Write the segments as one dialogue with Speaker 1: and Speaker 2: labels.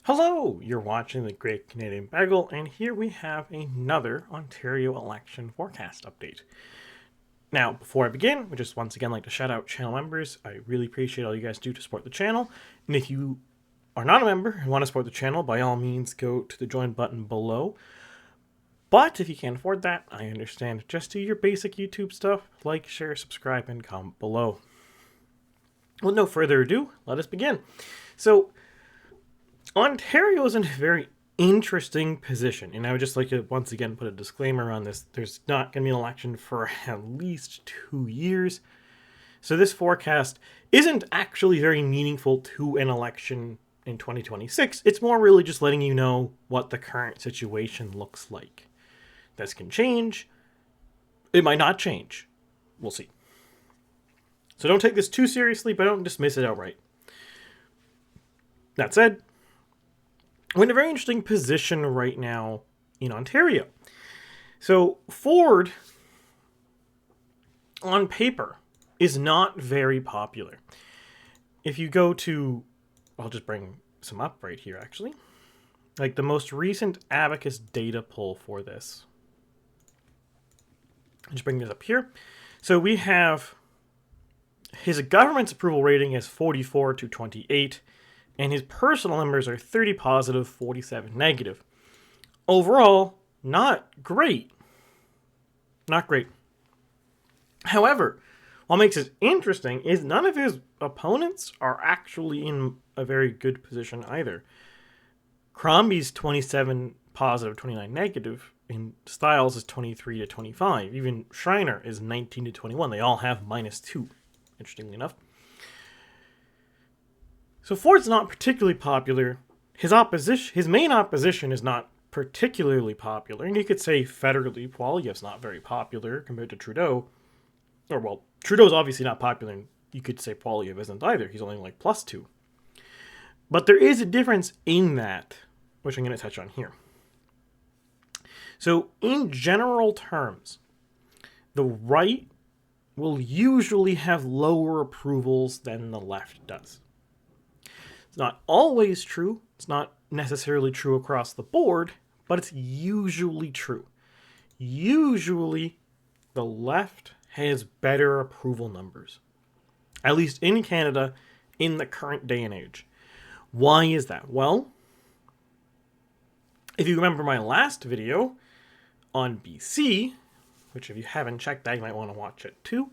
Speaker 1: Hello, you're watching the Great Canadian Bagel, and here we have another Ontario election forecast update. Now, before I begin, I just once again like to shout out channel members. I really appreciate all you guys do to support the channel, and if you are not a member and want to support the channel, by all means go to the join button below. But if you can't afford that, I understand. Just do your basic YouTube stuff, like, share, subscribe, and comment below. With no further ado, let us begin. So, Ontario is in a very interesting position, and I would just like to once again put a disclaimer on this. There's not going to be an election for at least 2 years, so this forecast isn't actually very meaningful to an election in 2026. It's more really just letting you know what the current situation looks like. This can change. It might not change. We'll see. So don't take this too seriously, but don't dismiss it outright. That said, we're in a very interesting position right now in Ontario. So Ford, on paper, is not very popular. If you go to, I'll just bring some up right here actually, like the most recent Abacus data poll for this. I'll just bring this up here. So we have his government's approval rating is 44 to 28. And his personal numbers are 30 positive, 47 negative. Overall, not great. Not great. However, what makes it interesting is none of his opponents are actually in a very good position either. Crombie's 27 positive, 29 negative, and Styles is 23 to 25. Even Schreiner is 19 to 21. They all have -2, interestingly enough. So Ford's not particularly popular. His main opposition is not particularly popular, and you could say federally Poilievre's not very popular compared to Trudeau. Or, well, Trudeau's obviously not popular, and you could say Poilievre isn't either. He's only like +2. But there is a difference in that, which I'm going to touch on here. So, in general terms, the right will usually have lower approvals than the left does. It's not always true. It's not necessarily true across the board, but it's usually true. Usually, the left has better approval numbers, at least in Canada in the current day and age. Why is that? Well, if you remember my last video on BC, which if you haven't checked that, you might want to watch it too.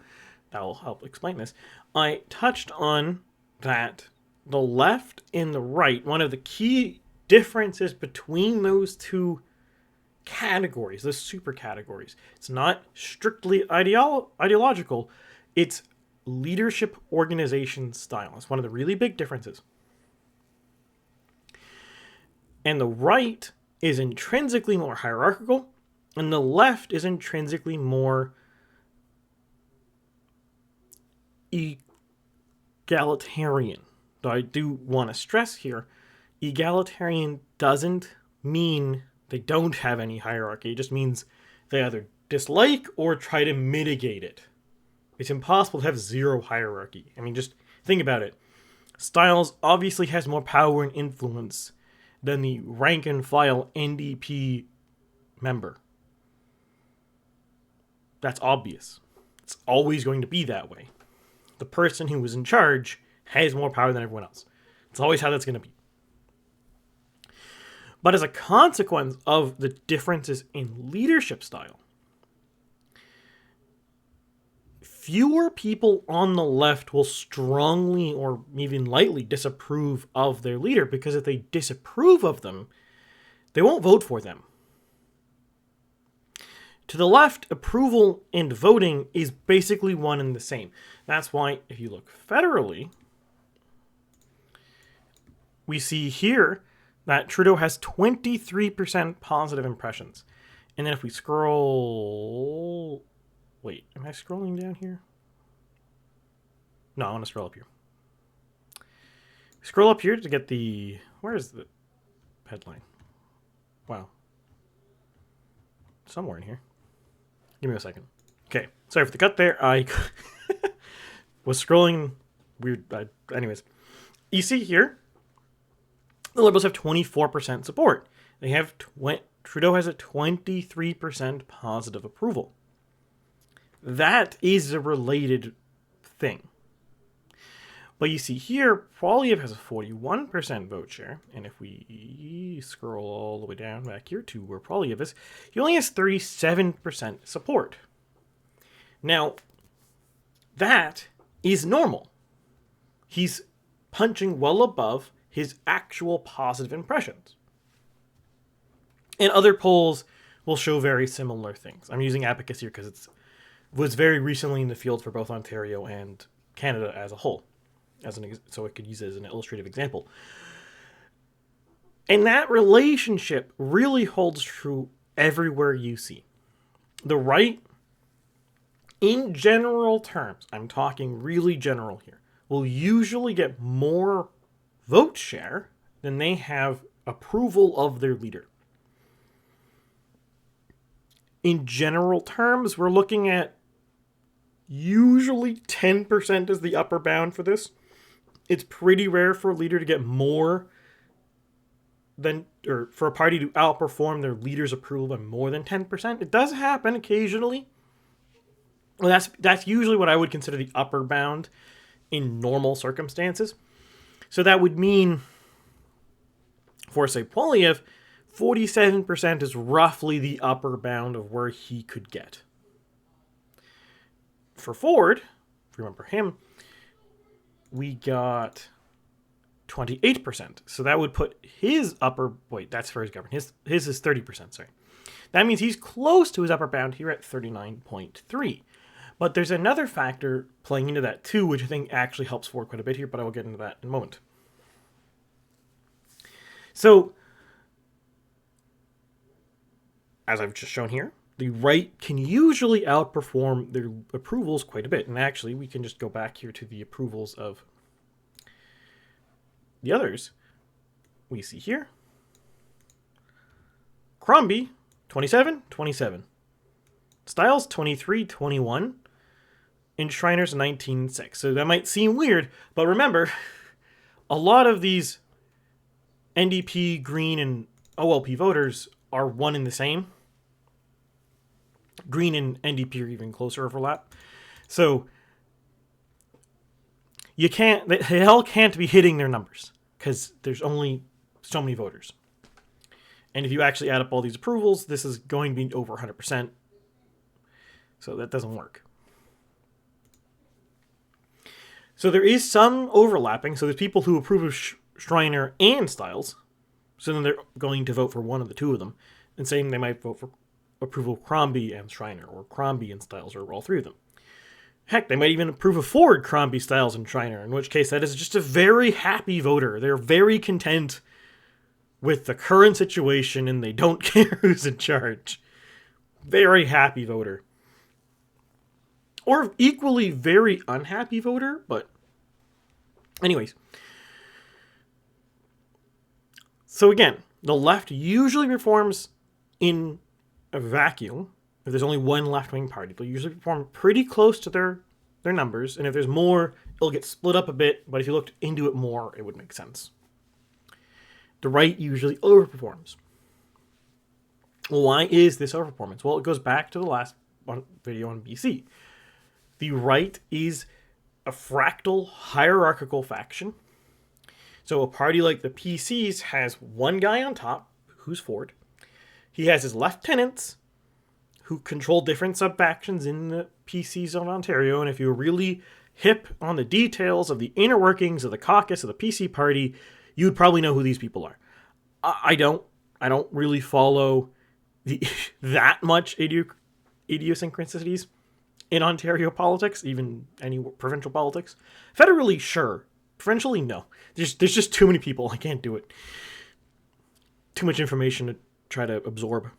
Speaker 1: That will help explain this. I touched on that the left and the right, one of the key differences between those two categories, the super categories, it's not strictly ideological, it's leadership organization style. It's one of the really big differences. And the right is intrinsically more hierarchical, and the left is intrinsically more egalitarian. Though I do want to stress here, egalitarian doesn't mean they don't have any hierarchy. It just means they either dislike or try to mitigate it. It's impossible to have zero hierarchy. I mean, just think about it. Styles obviously has more power and influence than the rank and file NDP member. That's obvious. It's always going to be that way. The person who was in charge has more power than everyone else. It's always how that's going to be. But as a consequence of the differences in leadership style, fewer people on the left will strongly or even lightly disapprove of their leader, because if they disapprove of them, they won't vote for them. To the left, approval and voting is basically one and the same. That's why if you look federally, we see here that Trudeau has 23% positive impressions. And then if we scroll... Wait, am I scrolling down here? No, I want to scroll up here. Scroll up here to get the... Where is the headline? Wow. Somewhere in here. Give me a second. Okay, sorry for the cut there. I was scrolling weird. Anyways, you see here The Liberals have 24% support. They have Trudeau has a 23% positive approval. That is a related thing. But you see here, Poilievre has a 41% vote share. And if we scroll all the way down back here to where Poilievre is, he only has 37% support. Now, that is normal. He's punching well above his actual positive impressions. And other polls will show very similar things. I'm using Abacus here because it was very recently in the field for both Ontario and Canada as a whole, so I could use it as an illustrative example. And that relationship really holds true everywhere you see. The right, in general terms, I'm talking really general here, will usually get more vote share than they have approval of their leader. In general terms, we're looking at usually 10% is the upper bound for this. It's pretty rare for a leader to get more than, or for a party to outperform their leader's approval by more than 10%. It does happen occasionally. Well, that's usually what I would consider the upper bound in normal circumstances. So that would mean, for say Poilievre, 47% is roughly the upper bound of where he could get. For Ford, if you remember him, we got 28%. So that would put his upper... Wait, that's for his government. His is 30%, sorry. That means he's close to his upper bound here at 39.3. But there's another factor playing into that too, which I think actually helps Ford quite a bit here, but I will get into that in a moment. So, as I've just shown here, the right can usually outperform their approvals quite a bit. And actually, we can just go back here to the approvals of the others. We see here, Crombie, 27, 27. Stiles, 23, 21. And Schreiner's 19.6. So that might seem weird, but remember, a lot of these NDP, Green, and OLP voters are one and the same. Green and NDP are even closer overlap. So they all can't be hitting their numbers because there's only so many voters. And if you actually add up all these approvals, this is going to be over 100%. So that doesn't work. So there is some overlapping. So there's people who approve of Schreiner and Stiles. So then they're going to vote for one of the two of them. And same, they might vote for approval of Crombie and Schreiner, or Crombie and Stiles, or all three of them. Heck, they might even approve of Ford, Crombie, Stiles, and Schreiner, in which case that is just a very happy voter. They're very content with the current situation, and they don't care who's in charge. Very happy voter. Or equally very unhappy voter, but anyways. So again, the left usually performs in a vacuum. If there's only one left-wing party, they'll usually perform pretty close to their numbers, and if there's more, it'll get split up a bit, but if you looked into it more, it would make sense. The right usually overperforms. Well, why is this overperformance? Well, it goes back to the last video on BC. The right is a fractal, hierarchical faction. So a party like the PCs has one guy on top, who's Ford. He has his lieutenants, who control different sub-factions in the PCs of Ontario. And if you're really hip on the details of the inner workings of the caucus of the PC party, you'd probably know who these people are. I don't really follow that much idiosyncrasies in Ontario politics, even any provincial politics. Federally, sure. Provincially, no. There's just too many people. I can't do it. Too much information to try to absorb.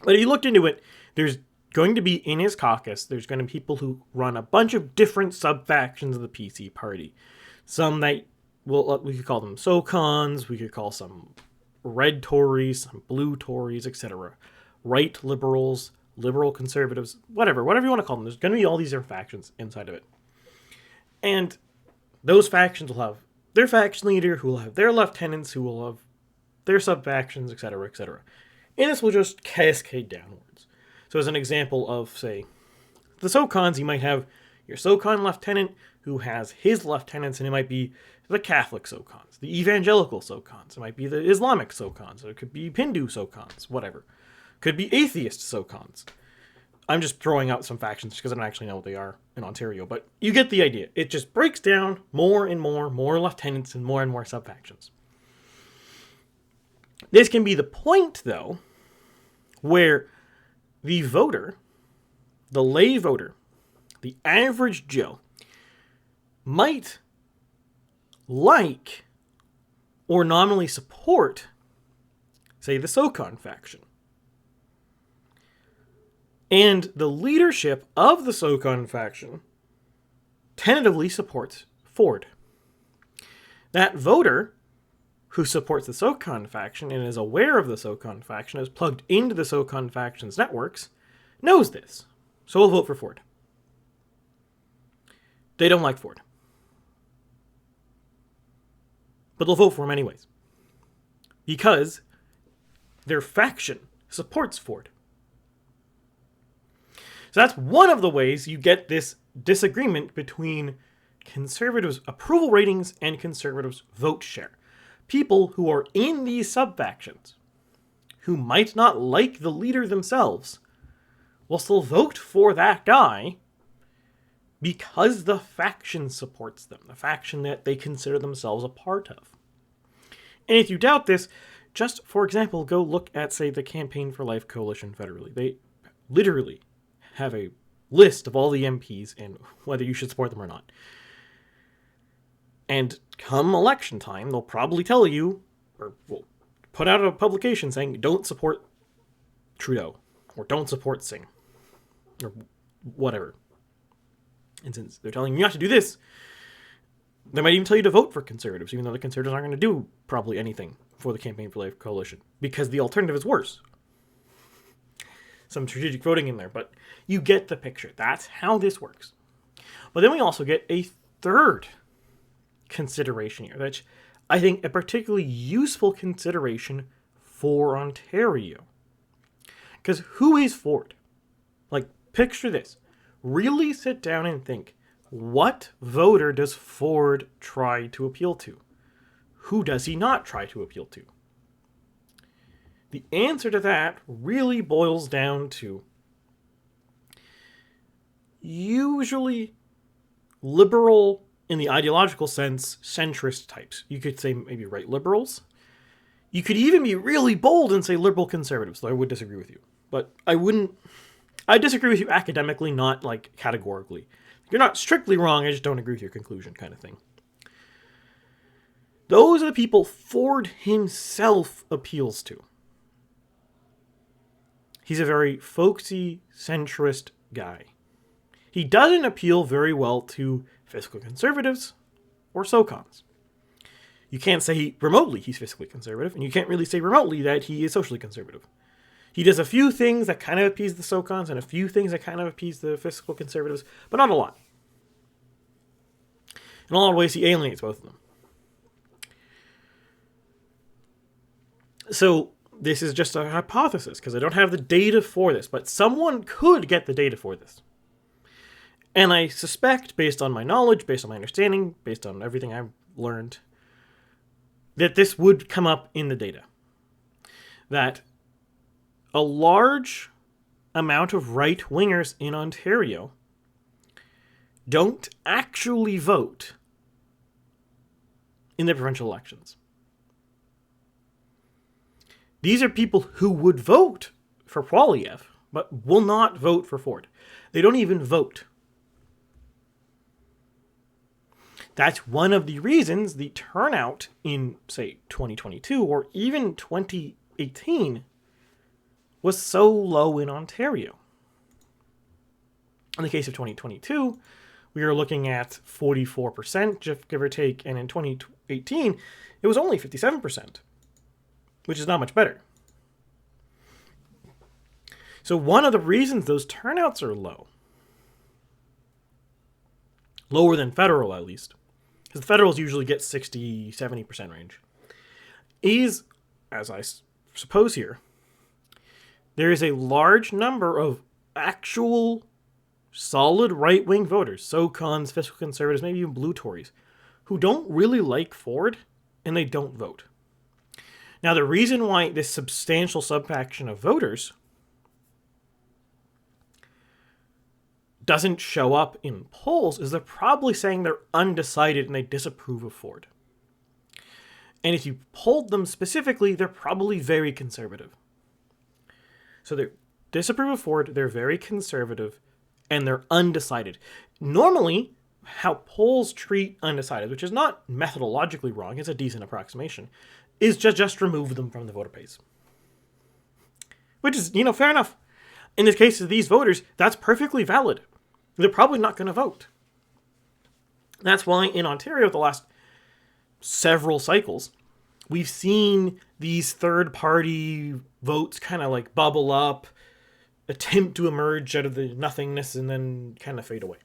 Speaker 1: But if you looked into it, there's going to be in his caucus, there's going to be people who run a bunch of different sub-factions of the PC party. Some that, well, we could call them SOCONs, we could call some red Tories, some blue Tories, etc. Right liberals, liberal conservatives, whatever you want to call them. There's going to be all these different factions inside of it. And those factions will have their faction leader, who will have their lieutenants, who will have their sub-factions, etc., etc. And this will just cascade downwards. So as an example of, say, the SOCONs, you might have your SOCON lieutenant who has his lieutenants, and it might be the Catholic SOCONs, the evangelical SOCONs, it might be the Islamic SOCONs, or it could be Hindu SOCONs, whatever. Could be atheist SOCONs. I'm just throwing out some factions because I don't actually know what they are in Ontario, but you get the idea. It just breaks down more and more lieutenants and more sub-factions. This can be the point, though, where the voter, the lay voter, the average Joe, might like or nominally support, say, the SOCON faction. And the leadership of the SOCON faction tentatively supports Ford. That voter who supports the SOCON faction and is aware of the SOCON faction, is plugged into the SOCON faction's networks, knows this. So will vote for Ford. They don't like Ford. But they'll vote for him anyways. Because their faction supports Ford. So that's one of the ways you get this disagreement between conservatives' approval ratings and conservatives' vote share. People who are in these sub-factions, who might not like the leader themselves, will still vote for that guy because the faction supports them, the faction that they consider themselves a part of. And if you doubt this, just, for example, go look at, say, the Campaign for Life Coalition federally. They literally have a list of all the MPs and whether you should support them or not. And come election time, they'll probably tell you, or will put out a publication saying, don't support Trudeau, or don't support Singh, or whatever. And since they're telling you not to do this, they might even tell you to vote for conservatives, even though the conservatives aren't going to do probably anything for the Campaign for Life Coalition, because the alternative is worse. Some strategic voting in there, but you get the picture. That's how this works. But then we also get a third consideration here, which I think a particularly useful consideration for Ontario. Because who is Ford? Like, picture this. Really sit down and think, what voter does Ford try to appeal to? Who does he not try to appeal to? The answer to that really boils down to usually liberal, in the ideological sense, centrist types. You could say maybe right liberals. You could even be really bold and say liberal conservatives, though I would disagree with you. But I disagree with you academically, not like categorically. You're not strictly wrong, I just don't agree with your conclusion kind of thing. Those are the people Ford himself appeals to. He's a very folksy, centrist guy. He doesn't appeal very well to fiscal conservatives or SOCONs. You can't say remotely he's fiscally conservative, and you can't really say remotely that he is socially conservative. He does a few things that kind of appease the SOCONs and a few things that kind of appease the fiscal conservatives, but not a lot. In a lot of ways, he alienates both of them. So this is just a hypothesis, because I don't have the data for this, but someone could get the data for this. And I suspect, based on my knowledge, based on my understanding, based on everything I've learned, that this would come up in the data. That a large amount of right-wingers in Ontario don't actually vote in the provincial elections. These are people who would vote for Poilievre, but will not vote for Ford. They don't even vote. That's one of the reasons the turnout in, say, 2022 or even 2018 was so low in Ontario. In the case of 2022, we are looking at 44%, give or take, and in 2018, it was only 57%, which is not much better. So one of the reasons those turnouts are low, lower than federal at least, because the Federals usually get 60-70% range, is, as I suppose here, there is a large number of actual solid right-wing voters, SoCons, fiscal conservatives, maybe even blue Tories, who don't really like Ford, and they don't vote. Now, the reason why this substantial subfaction of voters doesn't show up in polls is they're probably saying they're undecided and they disapprove of Ford. And if you polled them specifically, they're probably very conservative. So they disapprove of Ford, they're very conservative, and they're undecided. Normally, how polls treat undecided, which is not methodologically wrong, it's a decent approximation, is just remove them from the voter base. Which is, fair enough. In the case of these voters, that's perfectly valid. They're probably not going to vote. That's why in Ontario, the last several cycles, we've seen these third-party votes kind of like bubble up, attempt to emerge out of the nothingness, and then kind of fade away.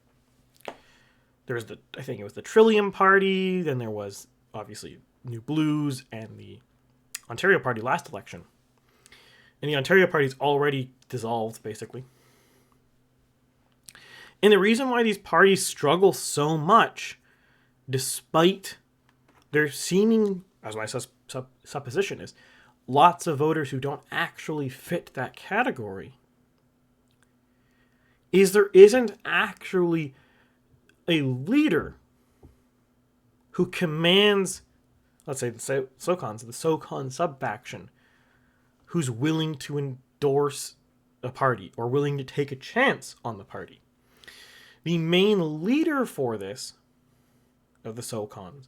Speaker 1: There was I think it was the Trillium Party, then there was, obviously, New Blues, and the Ontario Party last election. And the Ontario Party's already dissolved, basically. And the reason why these parties struggle so much, despite their seeming, as my supposition is, lots of voters who don't actually fit that category, is there isn't actually a leader who commands, let's say, the SoCon subfaction, who's willing to endorse a party or willing to take a chance on the party. The main leader for this, of the SoCons,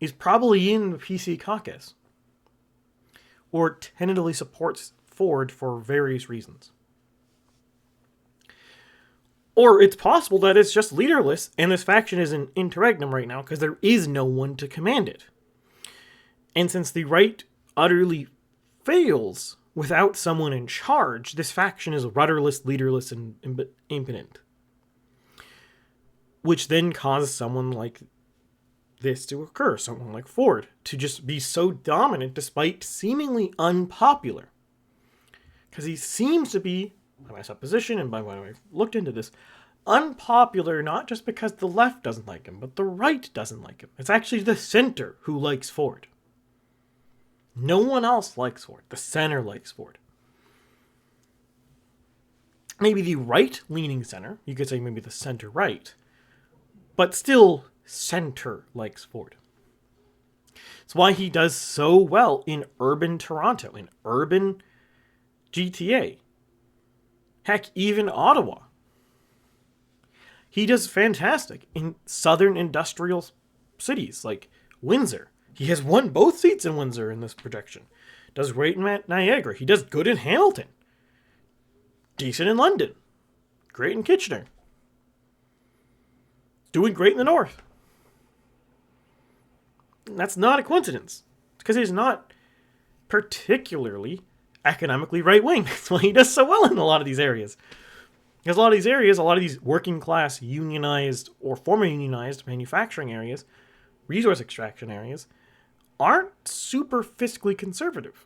Speaker 1: is probably in the PC caucus, or tentatively supports Ford for various reasons. Or it's possible that it's just leaderless, and this faction is in interregnum right now because there is no one to command it. And since the right utterly fails without someone in charge, this faction is rudderless, leaderless, and impotent. Which then causes someone like this to occur, someone like Ford, to just be so dominant despite seemingly unpopular. Because he seems to be, by my supposition and by when I've looked into this, unpopular not just because the left doesn't like him, but the right doesn't like him. It's actually the center who likes Ford. No one else likes Ford. The center likes Ford. Maybe the right-leaning center, you could say maybe the center-right, but still center likes Ford. It's why he does so well in urban Toronto, in urban GTA. Heck, even Ottawa. He does fantastic in southern industrial cities like Windsor. He has won both seats in Windsor in this projection. Does great in Niagara. He does good in Hamilton. Decent in London. Great in Kitchener. Doing great in the north. And that's not a coincidence. It's because he's not particularly economically right-wing. That's why he does so well in a lot of these areas. Because a lot of these areas, a lot of these working-class, unionized, or former unionized manufacturing areas, resource extraction areas, aren't super fiscally conservative.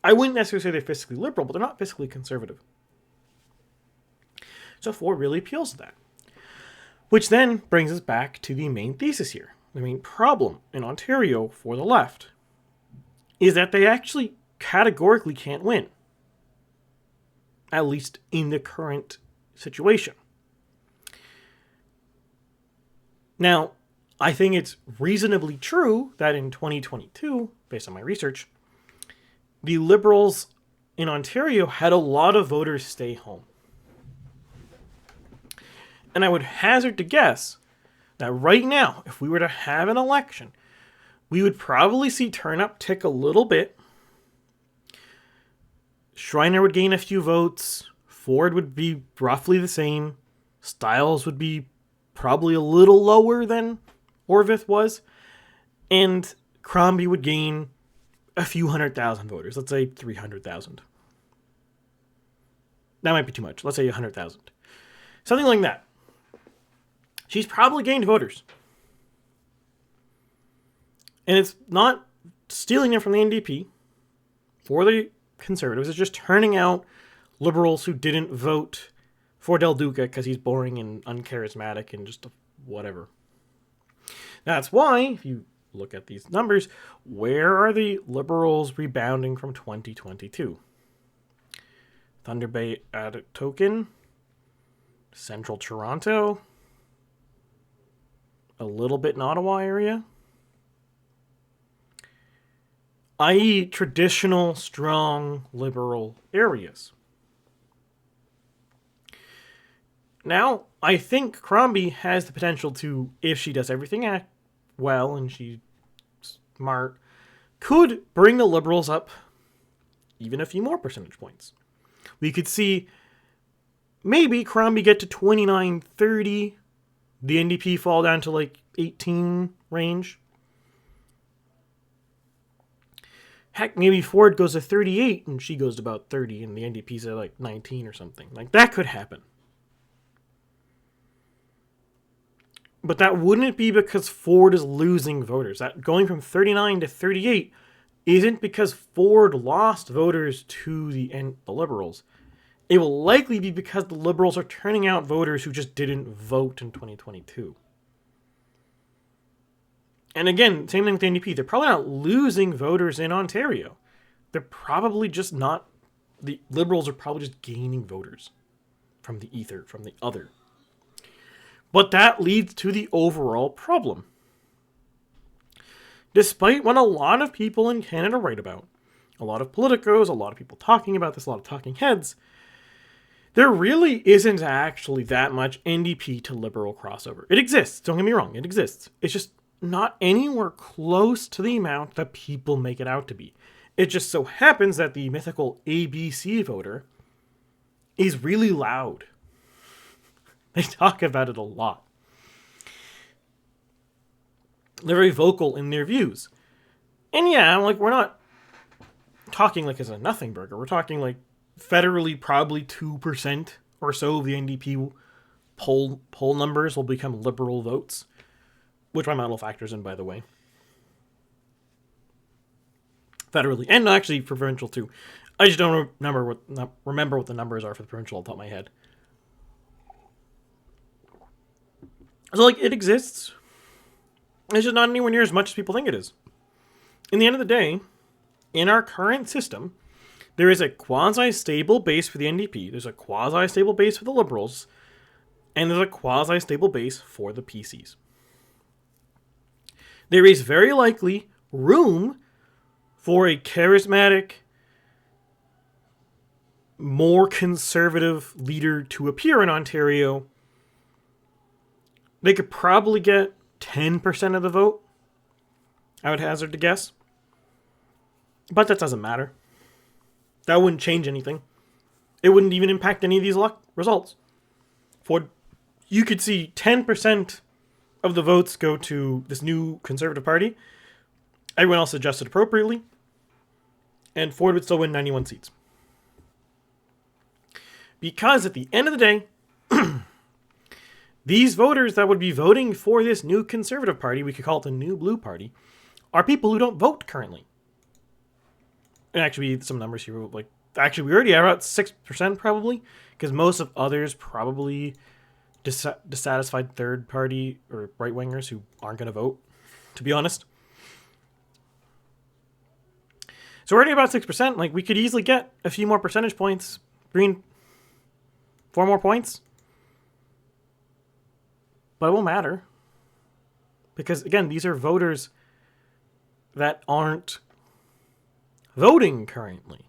Speaker 1: I wouldn't necessarily say they're fiscally liberal, but they're not fiscally conservative. So Ford really appeals to that. Which then brings us back to the main thesis here. The main problem in Ontario for the left is that they actually categorically can't win. At least in the current situation. Now, I think it's reasonably true that in 2022, based on my research, the Liberals in Ontario had a lot of voters stay home. And I would hazard to guess that right now, if we were to have an election, we would probably see turnout tick a little bit. Schreiner would gain a few votes. Ford would be roughly the same. Stiles would be probably a little lower than Orvith was. And Crombie would gain a few 100,000 voters. Let's say 300,000. That might be too much. Let's say 100,000. Something like that. She's probably gained voters. And it's not stealing it from the NDP for the Conservatives. It's just turning out Liberals who didn't vote for Del Duca because he's boring and uncharismatic and just whatever. That's why, if you look at these numbers, where are the Liberals rebounding from 2022? Thunder Bay Atoken, Central Toronto, a little bit in Ottawa area, i.e. traditional, strong, liberal areas. Now, I think Crombie has the potential to, if she does everything well and she's smart, could bring the Liberals up even a few more percentage points. We could see maybe Crombie get to 29, 30, the NDP fall down to like 18 range. Heck, maybe Ford goes to 38 and she goes to about 30 and the NDP's at like 19 or something. Like, that could happen. But that wouldn't be because Ford is losing voters. That going from 39 to 38 isn't because Ford lost voters to the Liberals. It will likely be because the Liberals are turning out voters who just didn't vote in 2022. And again, same thing with the NDP. They're probably not losing voters in Ontario. They're probably just not... The Liberals are probably just gaining voters from the ether, from the other. But that leads to the overall problem. Despite what a lot of people in Canada write about, a lot of politicos, a lot of people talking about this, a lot of talking heads, there really isn't actually that much NDP to Liberal crossover. It exists, don't get me wrong, it exists. It's just not anywhere close to the amount that people make it out to be. It just so happens that the mythical ABC voter is really loud. They talk about it a lot. They're very vocal in their views. And yeah, like, we're not talking like it's a nothing burger. We're talking like federally probably 2% or so of the NDP poll numbers will become Liberal votes, which my model factors in, by the way. Federally, and actually for provincial too. I just don't remember what the numbers are for the provincial off the top of my head. So, like, it exists. It's just not anywhere near as much as people think it is. In the end of the day, in our current system, there is a quasi-stable base for the NDP, there's a quasi-stable base for the Liberals, and there's a quasi-stable base for the PCs. There is very likely room for a charismatic, more conservative leader to appear in Ontario. They could probably get 10% of the vote, I would hazard to guess. But that doesn't matter. That wouldn't change anything. It wouldn't even impact any of these results. You could see 10% of the votes go to this new Conservative Party. Everyone else adjusted appropriately. And Ford would still win 91 seats. Because at the end of the day, these voters that would be voting for this new Conservative Party, we could call it the New Blue Party, are people who don't vote currently. And actually, some numbers here, like, actually, we already are at 6% probably, because most of others probably dissatisfied third party or right-wingers who aren't going to vote, to be honest. So we're already about 6%. Like, we could easily get a few more percentage points. 4 more points. But it won't matter. Because, again, these are voters that aren't voting currently.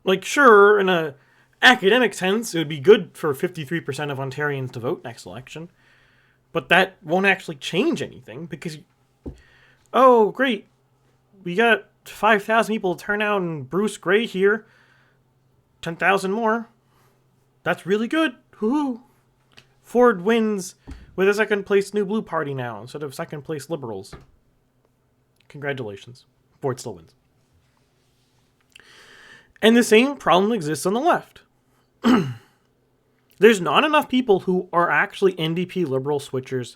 Speaker 1: Like, sure, in a academic sense, it would be good for 53% of Ontarians to vote next election. But that won't actually change anything because, oh, great, we got 5,000 people to turn out in Bruce Gray here. 10,000 more. That's really good. Woohoo. Ford wins with a second place New Blue Party now instead of second place Liberals. Congratulations. Ford still wins. And the same problem exists on the left. There's not enough people who are actually NDP Liberal switchers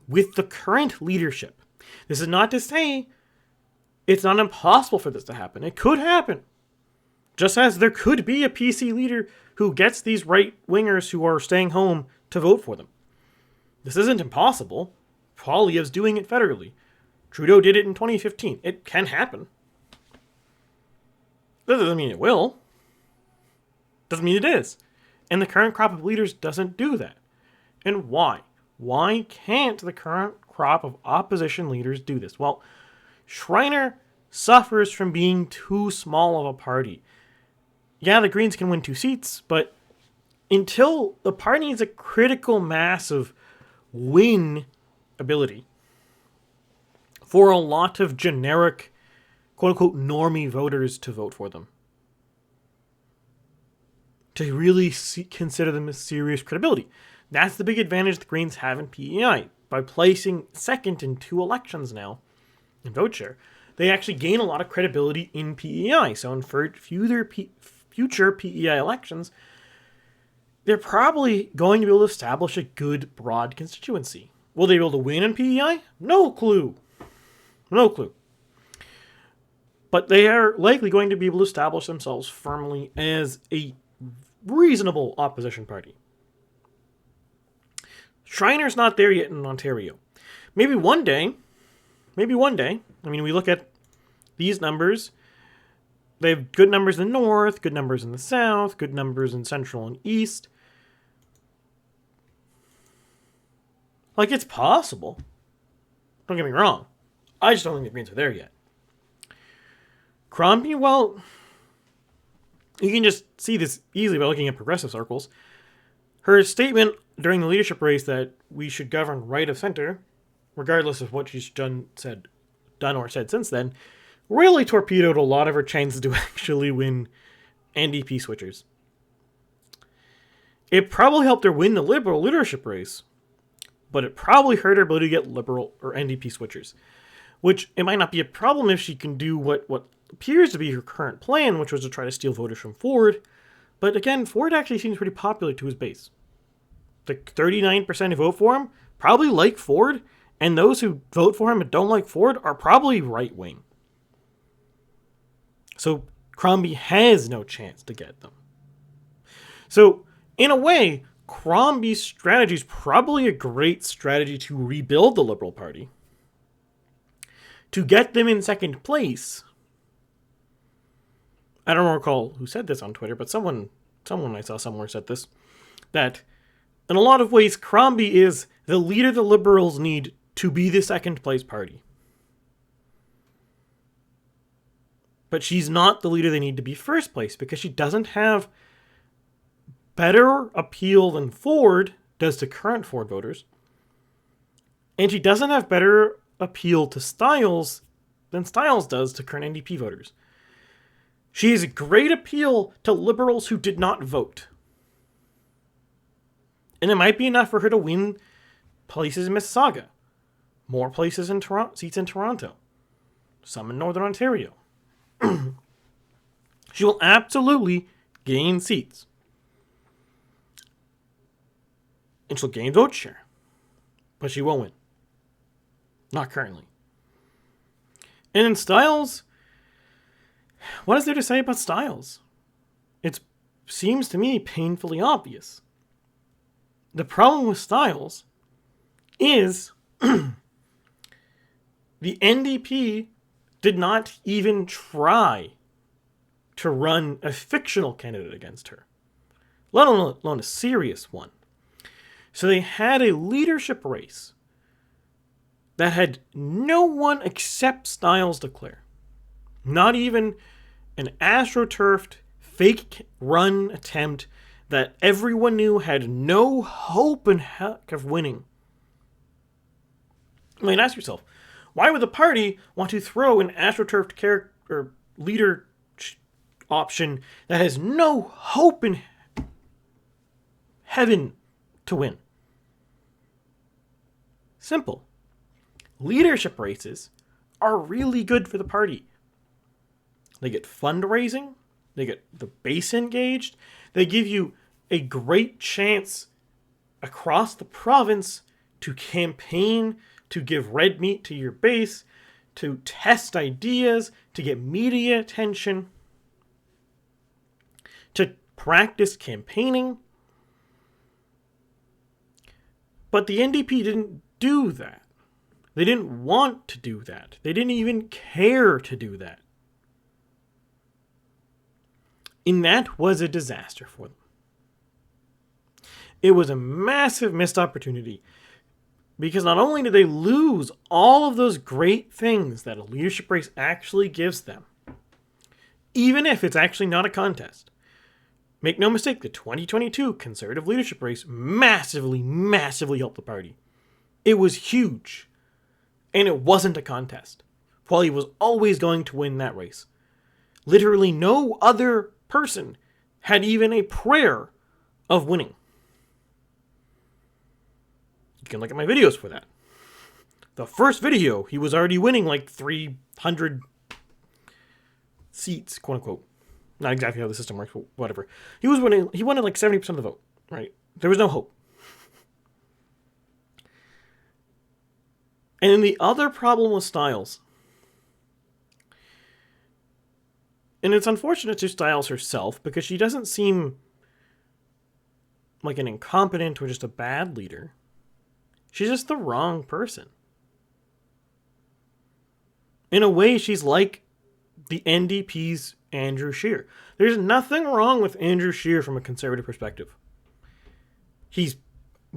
Speaker 1: with the current leadership. This is not to say it's not impossible for this to happen. It could happen. Just as there could be a PC leader who gets these right-wingers who are staying home to vote for them. This isn't impossible. Poilievre's doing it federally. Trudeau did it in 2015. It can happen. That doesn't mean it will. Doesn't mean it is. And the current crop of leaders doesn't do that. And why? Why can't the current crop of opposition leaders do this? Well, Schreiner suffers from being too small of a party. Yeah, the Greens can win 2 seats, but until the party needs a critical mass of win ability for a lot of generic, quote-unquote, normie voters to vote for them, to really consider them as serious credibility. That's the big advantage the Greens have in PEI. By placing second in 2 elections now in vote share, they actually gain a lot of credibility in PEI. So in future PEI elections, they're probably going to be able to establish a good, broad constituency. Will they be able to win in PEI? No clue. No clue. But they are likely going to be able to establish themselves firmly as a reasonable opposition party. Schreiner's not there yet in Ontario. Maybe one day. I mean, we look at these numbers. They have good numbers in the north, good numbers in the south, good numbers in central and east. Like, it's possible. Don't get me wrong. I just don't think the Greens are there yet. Crombie, well, you can just see this easily by looking at progressive circles. Her statement during the leadership race that we should govern right of center, regardless of what she's done or said since then, really torpedoed a lot of her chances to actually win NDP switchers. It probably helped her win the Liberal leadership race, but it probably hurt her ability to get Liberal or NDP switchers, which it might not be a problem if she can do what appears to be her current plan, which was to try to steal voters from Ford. But again, Ford actually seems pretty popular to his base. The 39% who vote for him probably like Ford, and those who vote for him and don't like Ford are probably right-wing. So Crombie has no chance to get them. So, in a way, Crombie's strategy is probably a great strategy to rebuild the Liberal Party. To get them in second place. I don't recall who said this on Twitter, but someone I saw somewhere said this, that in a lot of ways, Crombie is the leader the Liberals need to be the second place party. But she's not the leader they need to be first place because she doesn't have better appeal than Ford does to current Ford voters. And she doesn't have better appeal to Styles than Styles does to current NDP voters. She has a great appeal to Liberals who did not vote. And it might be enough for her to win places in Mississauga, more places in seats in Toronto, some in Northern Ontario. She will absolutely gain seats. And she'll gain vote share. But she won't win. Not currently. And in Styles, what is there to say about Styles? It seems to me painfully obvious. The problem with Styles is the NDP did not even try to run a fictional candidate against her, let alone a serious one. So they had a leadership race that had no one except Styles declare. Not even an astroturfed, fake run attempt that everyone knew had no hope in heck of winning. I mean, ask yourself, why would the party want to throw an astroturfed character leader option that has no hope in heaven to win? Simple. Leadership races are really good for the party. They get fundraising, they get the base engaged, they give you a great chance across the province to campaign to give red meat to your base, to test ideas, to get media attention, to practice campaigning. But the NDP didn't do that. They didn't want to do that. They didn't even care to do that. And that was a disaster for them. It was a massive missed opportunity because not only did they lose all of those great things that a leadership race actually gives them, even if it's actually not a contest. Make no mistake, the 2022 Conservative leadership race massively helped the party. It was huge. And it wasn't a contest. Paulie was always going to win that race. Literally no other person had even a prayer of winning. You can look at my videos for that. The first video, he was already winning like 300 seats, quote unquote. Not exactly how the system works, but whatever. He won at like 70% of the vote, right? There was no hope. And then the other problem with Stiles, and it's unfortunate to Stiles herself because she doesn't seem like an incompetent or just a bad leader. She's just the wrong person. In a way, she's like the NDP's Andrew Scheer. There's nothing wrong with Andrew Scheer from a conservative perspective. He's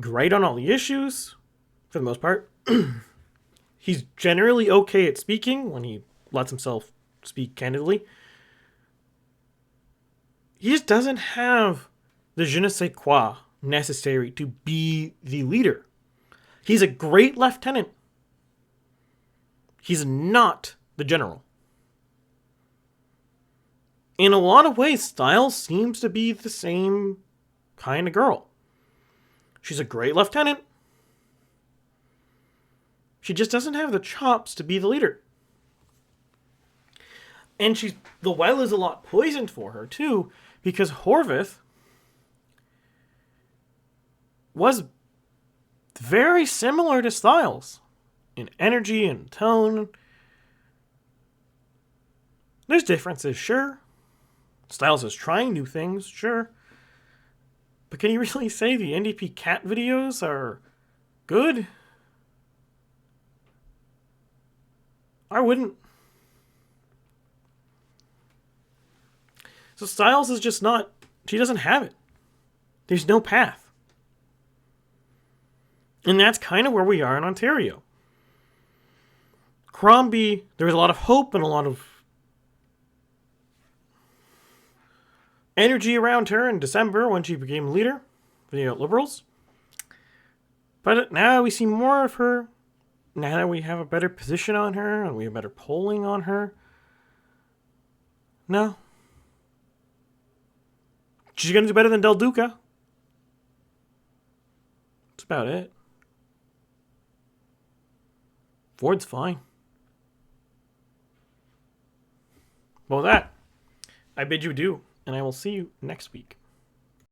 Speaker 1: great on all the issues, for the most part. He's generally okay at speaking when he lets himself speak candidly. He just doesn't have the je ne sais quoi necessary to be the leader. He's a great lieutenant. He's not the general. In a lot of ways, Stiles seems to be the same kind of girl. She's a great lieutenant. She just doesn't have the chops to be the leader. And the well is a lot poisoned for her, too, because Horvath was very similar to Stiles in energy and tone. There's differences, sure. Stiles is trying new things, sure. But can you really say the NDP cat videos are good? I wouldn't. So Stiles is just not, she doesn't have it. There's no path. And that's kind of where we are in Ontario. Crombie, there was a lot of hope and a lot of energy around her in December when she became leader for the Liberals. But now we see more of her. Now that we have a better position on her and we have better polling on her. No. She's going to do better than Del Duca. That's about it. Ford's fine. Well, with that, I bid you adieu, and I will see you next week.